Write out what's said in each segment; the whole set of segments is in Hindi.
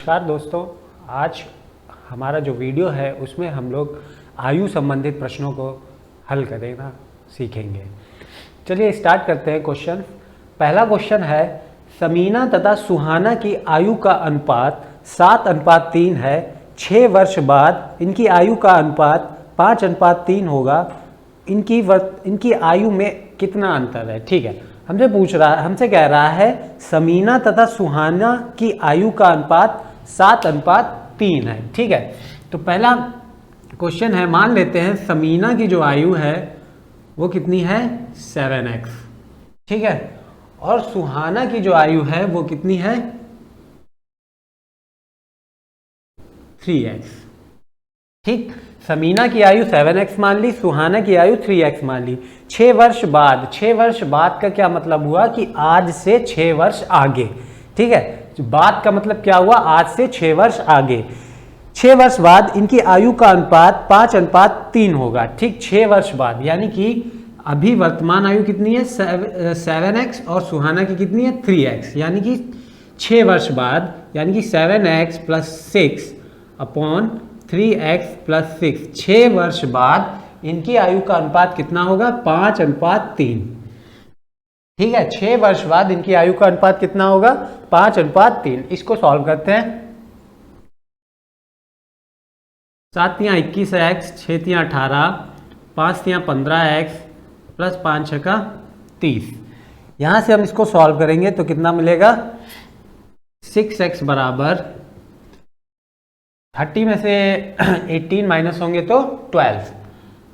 नमस्कार दोस्तों, आज हमारा जो वीडियो है उसमें हम लोग आयु संबंधित प्रश्नों को हल करना सीखेंगे। चलिए स्टार्ट करते हैं क्वेश्चन। पहला क्वेश्चन है, समीना तथा सुहाना की आयु का अनुपात 7:3 है। 6 वर्ष बाद इनकी आयु का अनुपात 5:3 होगा। इनकी आयु में कितना अंतर है? ठीक है, हमसे कह रहा है समीना तथा सुहाना की आयु का अनुपात 7:3 है। ठीक है, तो पहला क्वेश्चन है, मान लेते हैं समीना की जो आयु है वो कितनी है? 7x। ठीक है, और सुहाना की जो आयु है वो कितनी है? 3x। ठीक, समीना की आयु 7x मान ली, सुहाना की आयु 3x मान ली। 6 वर्ष बाद, 6 वर्ष बाद का क्या मतलब हुआ कि आज से 6 वर्ष आगे। ठीक है, बाद का मतलब क्या हुआ? आज से 6 वर्ष आगे। 6 वर्ष बाद इनकी आयु का अनुपात 5:3 होगा। ठीक, 6 वर्ष बाद, यानी कि अभी वर्तमान आयु कितनी है? 7x और सुहाना की कितनी है? 3x। यानी कि 6 वर्ष बाद, यानी कि 7x + 6 अपॉन 3x + 6, 6 वर्ष बाद इनकी आयु का अनुपात कितना होगा? 5:3। ठीक है, 6 वर्ष बाद इनकी आयु का अनुपात कितना होगा? 5:3। इसको सॉल्व करते हैं। 7 × 21x, 6 × 18, 5 × 15x + 5 × 6 30। यहां से हम इसको सॉल्व करेंगे तो कितना मिलेगा? 6x बराबर 30 में से 18 माइनस होंगे तो 12।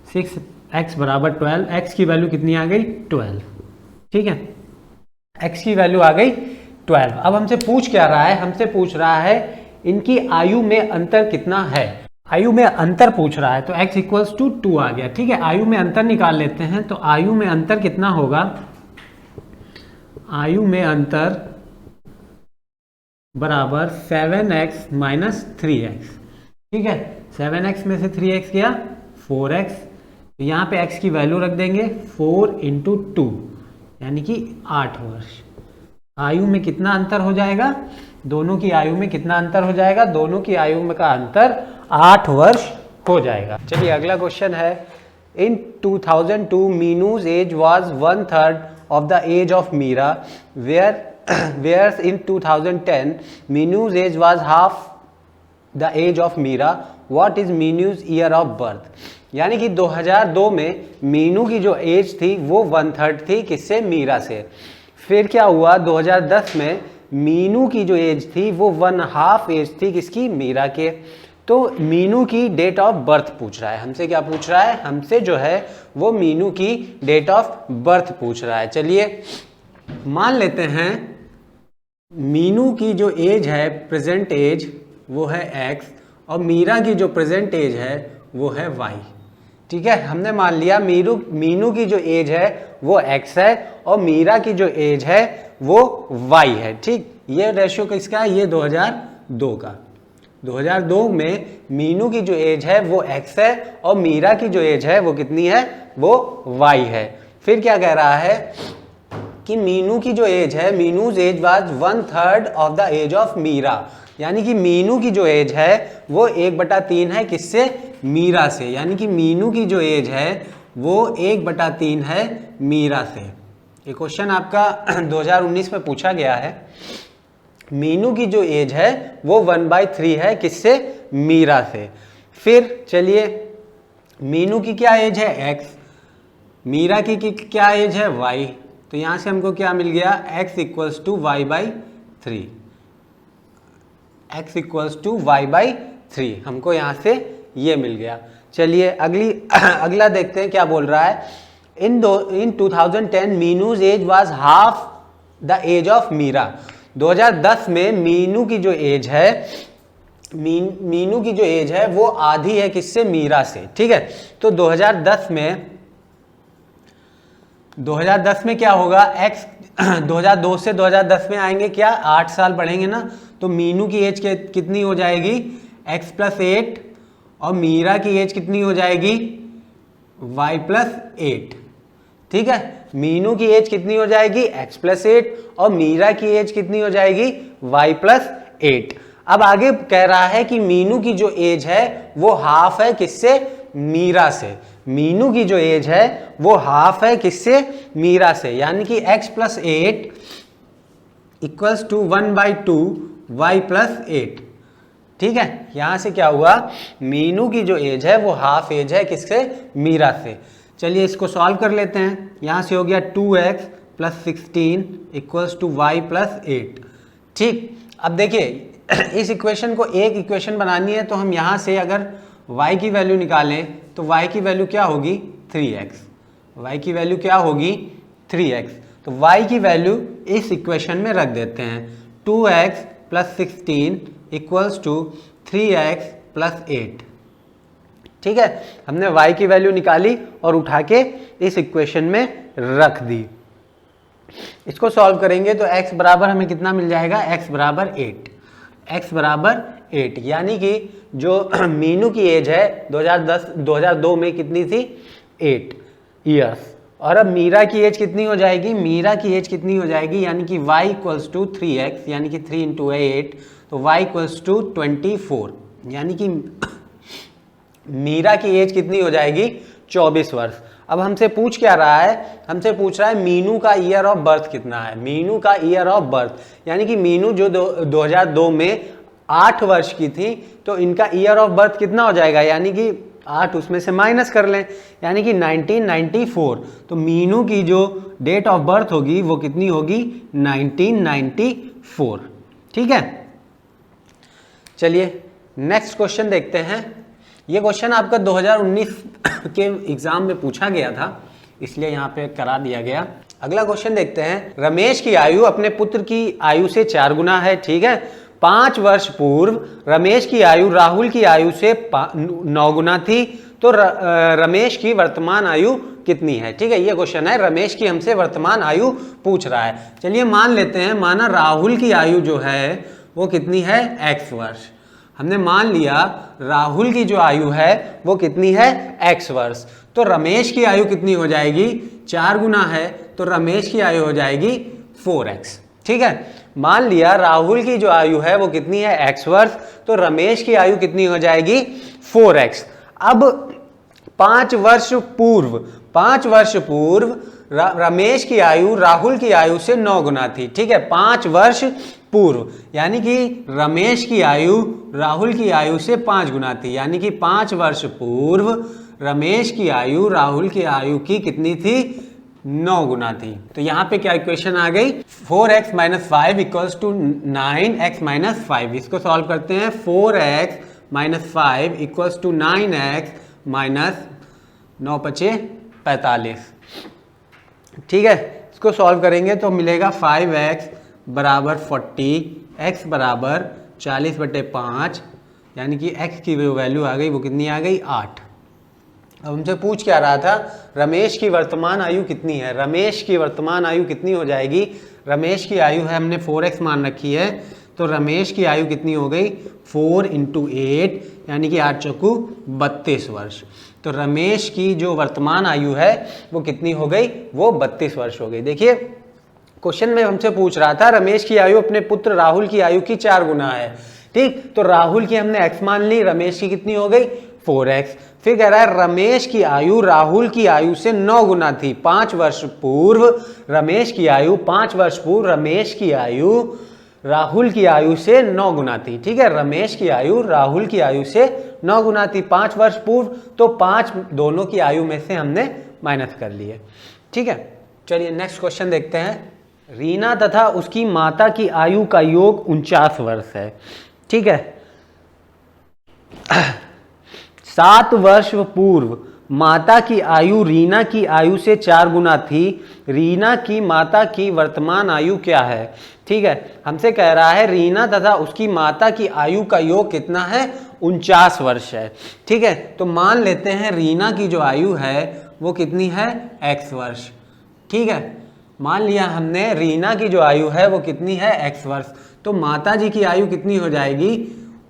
6x बराबर 12। x की वैल्यू कितनी आ गई? 12। ठीक है, x की वैल्यू आ गई 12। अब हमसे पूछ क्या रहा है? हमसे पूछ रहा है इनकी आयु में अंतर कितना है। आयु में अंतर पूछ रहा है, तो x = 2 आ गया। ठीक है, आयु में अंतर निकाल लेते हैं। तो आयु में अंतर कितना होगा? आयु में अंतर बराबर 7x - 3x। ठीक है, 7x में से 3x गया 4x। तो यहाँ पे x की वैल्यू रख देंगे 4 × 2, यानी कि 8 वर्ष। आयु में कितना अंतर हो जाएगा? दोनों की आयु में कितना अंतर हो जाएगा? दोनों की आयु में का अंतर 8 वर्ष हो जाएगा। चलिए अगला क्वेश्चन है, in 2002 Meenu's age was 1/3 of the age of Meera, whereas in 2010 Minu's age was half the age of Mira. What is Minu's year of birth? यानी कि 2002 में मीनू की जो एज थी वो 1/3 थी, किससे? मीरा से। फिर क्या हुआ? 2010 में मीनू की जो एज थी वो 1/2 एज थी, किसकी? मीरा के। तो मीनू की डेट ऑफ बर्थ पूछ रहा है हमसे। क्या पूछ रहा है? हमसे जो है वो मीनू की डेट ऑफ बर्थ पूछ रहा है। चलिए मान लेते हैं मीनू की जो एज है, प्रेजेंट एज, वो है x, और मीरा की जो प्रेजेंट एज है वो है y। ठीक है, हमने मान लिया मीनू की जो एज है वो x है और मीरा की जो एज है वो y है। ठीक, ये रेशियो किसका है? ये 2002 का। 2002 में मीनू की जो एज है वो x है और मीरा की जो एज है वो कितनी है? वो y है। फिर क्या कह रहा है कि मीनू की जो एज है, Meenu's age was 1/3 of the age of Meera, यानी कि मीनू की जो एज है वो 1/3 है, किससे? मीरा से। यानी कि मीनू की जो एज है वो 1/3 है मीरा से। ये क्वेश्चन आपका 2019 में पूछा गया है। मीनू की जो एज है वो 1/3 है, किससे? मीरा से। फिर चलिए मीनू की क्या एज है? x, मीरा की क्या एज है? y। तो यहां से हमको क्या मिल गया? x = y/3। x = y/3 हमको यहां से ये मिल गया। चलिए अगला देखते हैं क्या बोल रहा है। In 2010 Meenu's age was half the age of Meera. 2010 में मीनू की जो एज है, मीनू की जो एज है वो आधी है, किससे? मीरा से। ठीक है, तो 2010 में क्या होगा? x 2002 से 2010 में आएंगे क्या? 8 साल बढ़ेंगे ना, तो मीनू की एज कितनी हो जाएगी? x + 8, और मीरा की एज कितनी हो जाएगी? y + 8। ठीक है, मीनू की एज कितनी हो जाएगी? x + 8, और मीरा की एज कितनी हो जाएगी? y + 8। अब आगे कह रहा है कि मीनू की जो एज है वो हाफ है किससे, मीरा से। मीनू की जो एज है वो हाफ है किससे, मीरा से, यानी कि x + 8 इक्वल्स टू 1/2 y + 8। ठीक है, यहां से क्या हुआ, मीनू की जो एज है वो हाफ एज है किससे, मीरा से। चलिए इसको सॉल्व कर लेते हैं। यहां से हो गया 2x + 16 इक्वल्स टू y + 8। ठीक, अब देखिए इस इक्वेशन को एक इक्वेशन बनानी है, तो हम यहां से अगर y की वैल्यू निकालें तो y की वैल्यू क्या होगी, 3x। y की वैल्यू क्या होगी, 3x। तो y की वैल्यू इस इक्वेशन में रख देते हैं। 2x + 16 equals to 3x + 8। ठीक है, हमने y की वैल्यू निकाली और उठा के इस इक्वेशन में रख दी। इसको सॉल्व करेंगे तो x बराबर हमें कितना मिल जाएगा, x बराबर 8। x बराबर 8, यानी कि जो मीनू की एज है 2002 में कितनी थी, 8 ईयर्स। और अब मीरा की एज कितनी हो जाएगी, मीरा की एज कितनी हो जाएगी, यानी कि y = 3x, यानी कि 3 × 8, तो y = 24, यानी कि मीरा की एज कितनी हो जाएगी, 24 वर्ष। अब हमसे पूछ क्या रहा है, हमसे पूछ रहा है मीनू का ईयर ऑफ बर्थ कितना है। मीनू का ईयर ऑफ बर्थ, यानी कि मीनू जो 2002 में 8 वर्ष की थी, तो इनका ईयर ऑफ बर्थ कितना हो जाएगा, यानी कि 8 उसमें से माइनस कर लें, यानी कि 1994। तो मीनू की जो डेट ऑफ बर्थ होगी वो कितनी होगी, 1994। ठीक है, चलिए नेक्स्ट क्वेश्चन देखते हैं। ये क्वेश्चन आपका 2019 के एग्जाम में पूछा गया था, इसलिए यहाँ पे करा दिया गया। अगला क्वेश्चन देखते हैं। रमेश की आयु अपने पुत्र की आयु से 4 गुना है। ठीक है, 5 वर्ष पूर्व रमेश की आयु राहुल की आयु से 9 गुना थी, तो रमेश की वर्तमान आयु कितनी है। ठीक है, ये क्वेश्चन है, रमेश की हमसे वर्तमान आयु पूछ रहा है। चलिए मान लेते हैं, माना राहुल की आयु जो है वो कितनी है, x वर्ष। हमने मान लिया राहुल की जो आयु है वो कितनी है, x वर्ष। तो रमेश की आयु कितनी हो जाएगी, 4 गुना है, तो रमेश की आयु हो जाएगी 4x। ठीक है, मान लिया राहुल की जो आयु है वो कितनी है, x वर्ष, तो रमेश की आयु कितनी हो जाएगी, 4x। अब 5 वर्ष पूर्व रमेश की आयु राहुल की आयु से 9 गुना थी। ठीक है, 5 वर्ष पूर्व, यानी कि रमेश की आयु राहुल की आयु से 5 गुना थी, यानी कि 5 वर्ष पूर्व रमेश की आयु राहुल की आयु की कितनी थी, 9 गुना थी। तो यहाँ पे क्या इक्वेशन आ गई, 4x - 5 इक्वल्स टू 9x - 5। इसको सॉल्व करते हैं। 4x - 5 equals to 9x - 9 × 5 = 45। ठीक है, इसको सॉल्व करेंगे तो मिलेगा 5x बराबर 40, x बराबर 40/5, यानी कि x की वैल्यू आ गई, वो कितनी आ गई, 8। अब हमसे पूछ क्या रहा था, रमेश की वर्तमान आयु कितनी है। रमेश की वर्तमान आयु कितनी हो जाएगी, रमेश की आयु है, हमने 4x मान रखी है, तो रमेश की आयु कितनी हो गई, 4 × 8, यानी कि 8 चौकू 32 वर्ष। तो रमेश की जो वर्तमान आयु है वो कितनी हो गई, वो 32 वर्ष हो गई। देखिए क्वेश्चन में हमसे पूछ रहा था रमेश की आयु अपने पुत्र राहुल की आयु की 4 गुना है। ठीक, तो राहुल की हमने x मान ली, रमेश की कितनी हो गई, 4x। फिर कह रहा है रमेश की आयु राहुल की आयु से 9 गुना थी। 5 वर्ष पूर्व रमेश की आयु, 5 वर्ष पूर्व रमेश की आयु राहुल की आयु से 9 गुना थी। ठीक है, रमेश की आयु राहुल की आयु से 9 गुना थी 5 वर्ष पूर्व, तो 5 दोनों की आयु में से हमने माइनस कर लिए। ठीक है, चलिए नेक्स्ट क्वेश्चन देखते हैं। रीना तथा उसकी माता की आयु का योग 49 वर्ष है। ठीक है, 7 वर्ष पूर्व माता की आयु रीना की आयु से 4 गुना थी। रीना की माता की वर्तमान आयु क्या है। ठीक है, हमसे कह रहा है रीना तथा उसकी माता की आयु का योग कितना है, 49 वर्ष है। ठीक है, तो मान लेते हैं रीना की जो आयु है वो कितनी है, x वर्ष। ठीक है, मान लिया हमने रीना की जो आयु है वो कितनी है, x वर्ष। तो माता जी की आयु कितनी हो जाएगी,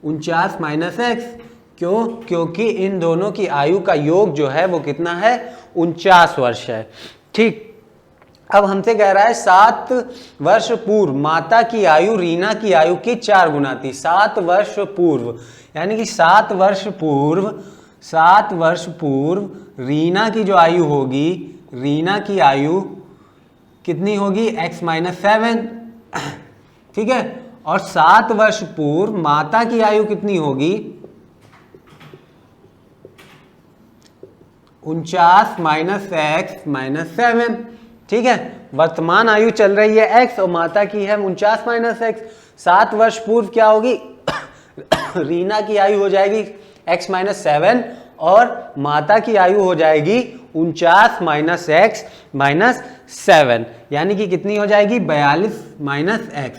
49 - x। क्यों, क्योंकि इन दोनों की आयु का योग जो है वो कितना है, 49 वर्ष है। ठीक, अब हमसे कह रहा है 7 वर्ष पूर्व माता की आयु रीना की आयु की 4 गुना थी। 7 वर्ष पूर्व यानी कि 7 वर्ष पूर्व रीना की जो आयु होगी, रीना की आयु कितनी होगी, x माइनस 7, ठीक है। और 7 वर्ष पूर्व माता की आयु कितनी होगी, 49 माइनस x माइनस 7, ठीक है। वर्तमान आयु चल रही है x और माता की है 49 माइनस x। 7 वर्ष पूर्व क्या होगी रीना की आयु हो जाएगी x माइनस 7 और माता की आयु हो जाएगी 49 माइनस x माइनस 7, यानी कि कितनी हो जाएगी 42 माइनस x,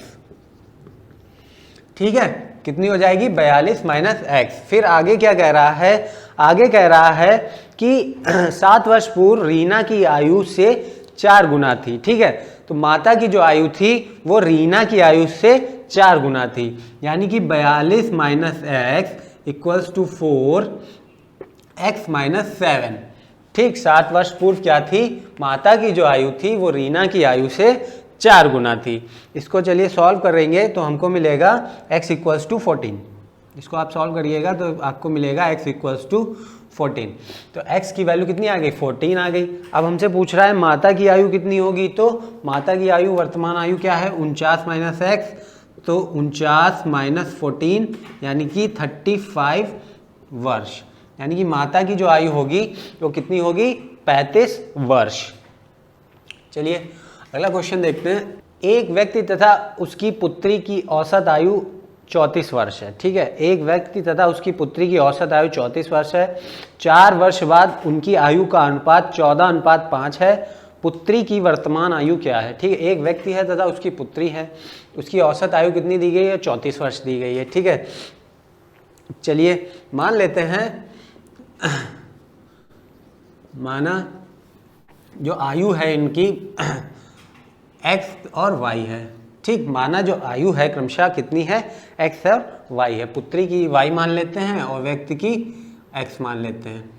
ठीक है। कितनी हो जाएगी 42 माइनस x। फिर आगे क्या कह रहा है, आगे कह रहा है कि 7 वर्ष पूर्व रीना की आयु से 4 गुना थी, ठीक है। तो माता की जो आयु थी वो रीना की आयु से 4 गुना थी, यानी कि 42 minus x equals to 4x minus 7, ठीक। 7 वर्ष पूर्व क्या थी, माता की जो आयु थी वो रीना की आयु से 4 गुना थी। इसको चलिए सॉल्व करेंगे तो हमको मिलेगा x इक्वल्स टू 14। इसको आप सॉल्व करिएगा तो आपको मिलेगा x इक्वल्स टू 14। तो x की वैल्यू कितनी आ गई, 14 आ गई। अब हमसे पूछ रहा है माता की आयु कितनी होगी, तो माता की आयु, वर्तमान आयु क्या है 49 माइनस x, तो 49 माइनस 14 यानी कि 35 वर्ष, यानी कि माता की जो आयु होगी वो कितनी होगी 35 वर्ष। चलिए अगला क्वेश्चन देखते हैं। एक व्यक्ति तथा उसकी पुत्री की औसत आयु 34 वर्ष है, ठीक है। एक व्यक्ति तथा उसकी पुत्री की औसत आयु 34 वर्ष है। 4 वर्ष बाद उनकी आयु का अनुपात 14:5 है। पुत्री की वर्तमान आयु क्या है, ठीक है। एक व्यक्ति है तथा उसकी पुत्री है, उसकी औसत आयु कितनी दी गई है, 34 वर्ष दी गई है, ठीक है। चलिए मान लेते हैं, माना जो आयु है इनकी x और y है, ठीक। माना जो आयु है क्रमशः कितनी है, x और y है। पुत्री की y मान लेते हैं और व्यक्ति की x मान लेते हैं,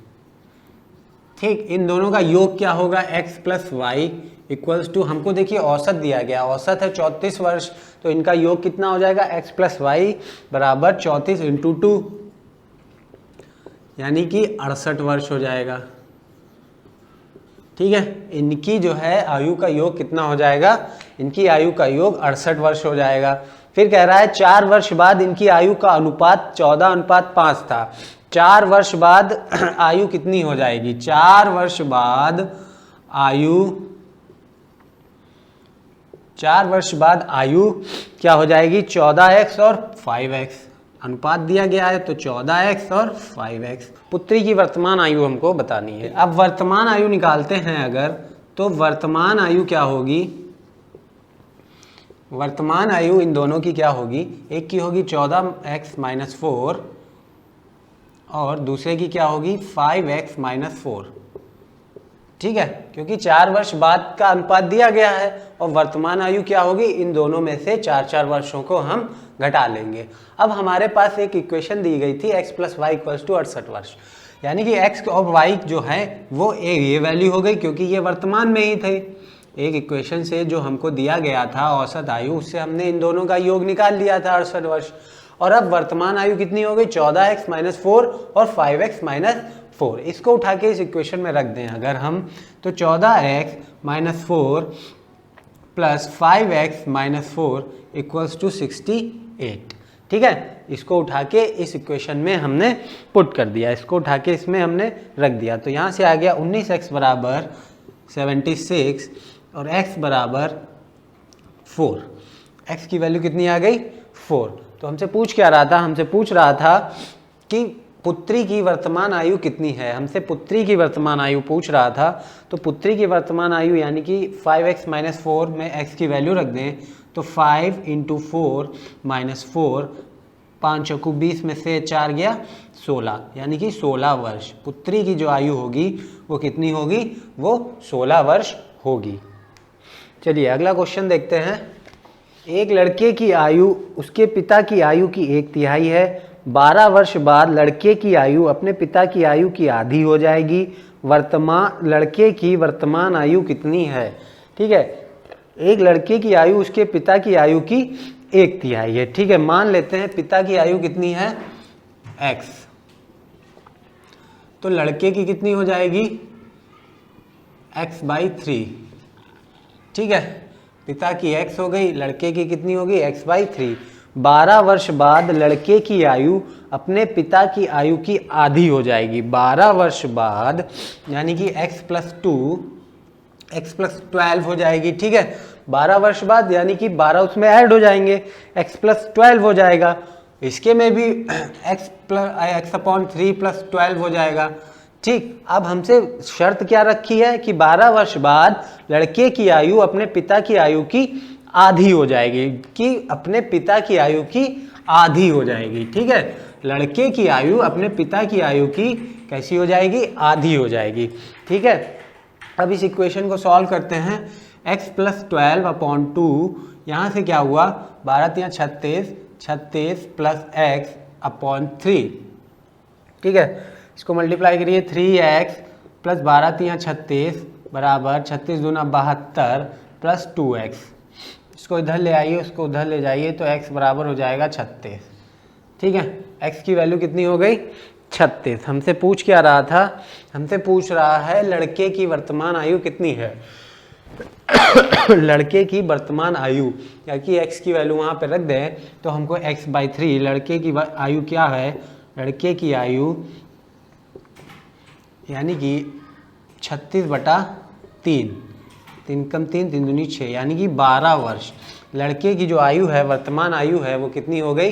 ठीक। इन दोनों का योग क्या होगा, x plus Y equals to, हमको देखिए औसत दिया गया, औसत है 34 वर्ष, तो इनका योग कितना हो जाएगा, x प्लस वाई बराबर 34 इंटू 2, यानी कि 68 वर्ष हो जाएगा, ठीक है। इनकी जो है आयु का योग कितना हो जाएगा, इनकी आयु का योग 68 वर्ष हो जाएगा। फिर कह रहा है 4 वर्ष बाद इनकी आयु का अनुपात 14:5 था। 4 वर्ष बाद आयु कितनी हो जाएगी, 4 वर्ष बाद आयु क्या हो जाएगी 14x और 5x, अनुपात दिया गया है तो 14x और 5x। पुत्री की वर्तमान आयु हमको बतानी है। अब वर्तमान आयु निकालते हैं अगर, तो वर्तमान आयु क्या होगी, वर्तमान आयु इन दोनों की क्या होगी, एक की होगी 14x माइनस 4 और दूसरे की क्या होगी 5x माइनस 4, ठीक है। क्योंकि 4 वर्ष बाद का अनुपात दिया गया है और वर्तमान आयु क्या होगी, इन दोनों में से 4-4 वर्षों को हम घटा लेंगे। अब हमारे पास एक इक्वेशन दी गई थी x plus Y equals to 68 वर्ष, यानी कि x और y जो है वो ये वैल्यू हो गई क्योंकि ये वर्तमान में ही थे। एक इक्वेशन से जो हमको दिया गया था औसत आयु, उससे हमने इन दोनों का योग निकाल लिया था 68 वर्ष। और अब वर्तमान आयु कितनी हो गई 14x माइनस 4 और 5x माइनस 4। इसको उठा के इस इक्वेशन में रख दें अगर हम, तो 14x minus 4 plus 5x minus 4 equals to 68, ठीक है। इसको उठा के इस इक्वेशन में हमने पुट कर दिया, इसको उठा के इसमें हमने रख दिया, तो यहाँ से आ गया 19x बराबर 76 और x बराबर 4। x की वैल्यू कितनी आ गई 4। तो हमसे पूछ क्या रहा था, हमसे पूछ रहा था कि पुत्री की वर्तमान आयु कितनी है, हमसे पुत्री की वर्तमान आयु पूछ रहा था। तो पुत्री की वर्तमान आयु यानी कि 5x माइनस 4 में x की वैल्यू रख दें तो 5 इंटू 4 माइनस 4, 5 चौकू 20 में से 4 गया 16, यानी कि 16 वर्ष। पुत्री की जो आयु होगी वो कितनी होगी, वो 16 वर्ष होगी। चलिए अगला क्वेश्चन देखते हैं। एक लड़के की आयु उसके पिता की आयु की 1/3 है। 12 वर्ष बाद लड़के की आयु अपने पिता की आयु की आधी हो जाएगी। लड़के की वर्तमान आयु कितनी है, ठीक है। एक लड़के की आयु उसके पिता की आयु की 1/3 है, ठीक है। मान लेते हैं पिता की आयु कितनी है x, तो लड़के की कितनी हो जाएगी x/3, ठीक है। पिता की x हो गई, लड़के की कितनी होगी x/3। 12 वर्ष बाद लड़के की आयु अपने पिता की आयु की आधी हो जाएगी। 12 वर्ष बाद यानी कि x+12 हो जाएगी, ठीक है। 12 वर्ष बाद यानी कि 12 उसमें ऐड हो जाएंगे, x+12 हो जाएगा। इसके में भी x/3 + 12 हो जाएगा, ठीक। अब हमसे शर्त क्या रखी है कि 12 वर्ष बाद लड़के की आयु अपने पिता की आयु की आधी हो जाएगी, कि अपने पिता की आयु की आधी हो जाएगी, ठीक है। लड़के की आयु अपने पिता की आयु की कैसी हो जाएगी, आधी हो जाएगी, ठीक है। अब इस इक्वेशन को सॉल्व करते हैं। x+12/2, यहाँ से क्या हुआ 12×3 = 36, 36 + x/3, ठीक है। इसको मल्टीप्लाई करिए, 3x + 12×3 = 36 बराबर 36 दूना 72 + 2x। इसको इधर ले आइए, उसको उधर ले जाइए, तो x बराबर हो जाएगा 36, ठीक है। x की वैल्यू कितनी हो गई 36। हमसे पूछ क्या रहा था, हमसे पूछ रहा है लड़के की वर्तमान आयु कितनी है। लड़के की वर्तमान आयु, क्योंकि x की वैल्यू वहाँ पे रख दें तो हमको x/3, लड़के की आयु क्या है, लड़के की आयु यानी कि 36/3, 3 कम 3, 3 दूनी 6, यानी कि 12 वर्ष। लड़के की जो आयु है, वर्तमान आयु है, वो कितनी हो गई,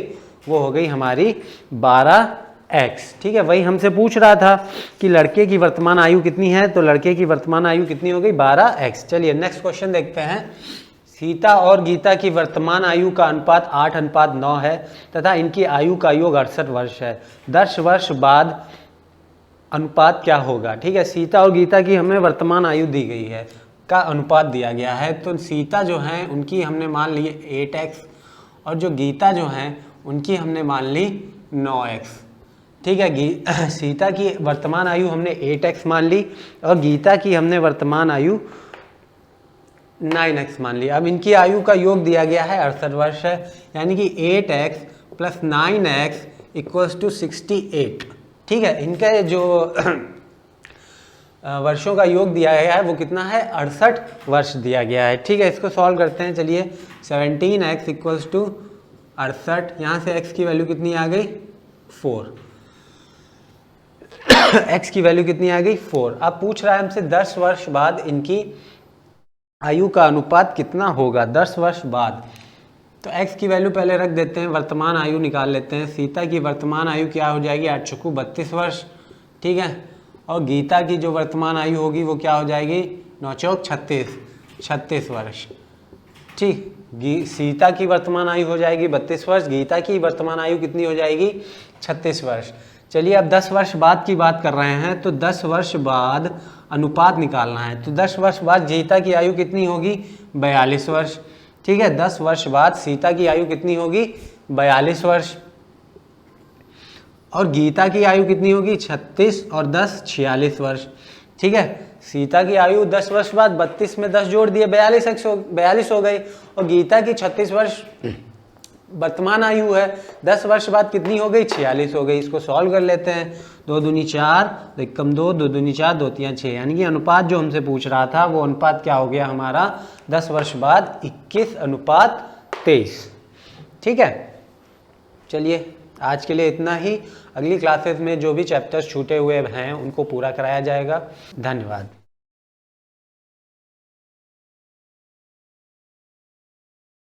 वो हो गई हमारी 12x, ठीक है। वही हमसे पूछ रहा था कि लड़के की वर्तमान आयु कितनी है, तो लड़के की वर्तमान आयु कितनी हो गई 12x। चलिए नेक्स्ट क्वेश्चन देखते हैं। सीता और गीता की वर्तमान आयु का अनुपात 8:9 है तथा इनकी आयु का योग 68 वर्ष है। 10 वर्ष बाद अनुपात क्या होगा, ठीक है। सीता और गीता की हमें वर्तमान आयु दी गई है, का अनुपात दिया गया है। तो सीता जो है उनकी हमने मान ली 8x और जो गीता जो हैं उनकी हमने मान ली 9x, ठीक है। सीता की वर्तमान आयु हमने 8x मान ली और गीता की हमने वर्तमान आयु 9x मान ली। अब इनकी आयु का योग दिया गया है 68 वर्ष है, यानी कि 8x + 9x = 68, ठीक है। इनका जो वर्षों का योग दिया गया है वो कितना है 68 वर्ष दिया गया है, ठीक है। इसको सॉल्व करते हैं। चलिए 17x = 68, यहाँ से x की वैल्यू कितनी आ गई 4, x की वैल्यू कितनी आ गई 4। अब पूछ रहा है हमसे 10 वर्ष बाद इनकी आयु का अनुपात कितना होगा 10 वर्ष बाद। तो x की वैल्यू पहले रख देते हैं, वर्तमान आयु निकाल लेते हैं। सीता की वर्तमान आयु क्या हो जाएगी 8 × 32 वर्ष, ठीक है। और गीता की जो वर्तमान आयु होगी वो क्या हो जाएगी 9 × 36 वर्ष, ठीक। सीता की वर्तमान आयु हो जाएगी 32 वर्ष, गीता की वर्तमान आयु कितनी हो जाएगी 36 वर्ष। चलिए अब 10 वर्ष बाद की बात कर रहे हैं, तो 10 वर्ष बाद अनुपात निकालना है। तो 10 वर्ष बाद गीता की आयु कितनी होगी 42 वर्ष, ठीक है। 10 वर्ष बाद सीता की आयु कितनी होगी 42 वर्ष और गीता की आयु कितनी होगी 36 और 10 46 वर्ष, ठीक है। सीता की आयु 10 वर्ष बाद 32 में 10 जोड़ दिए 42 हो गई और गीता की 36 वर्ष वर्तमान आयु है। 10 वर्ष बाद कितनी हो गई 46 हो गई। इसको सॉल्व कर लेते हैं। 2 दूनी 4, 2 कम 2, 2 दूनी 4, 2 3 6, यानी कि अनुपात जो हमसे पूछ रहा था वो अनुपात क्या हो गया हमारा 10 वर्ष बाद 21:23, ठीक है। चलिए आज के लिए इतना ही। अगली क्लासेस में जो भी चैप्टर्स छूटे हुए हैं उनको पूरा कराया जाएगा। धन्यवाद।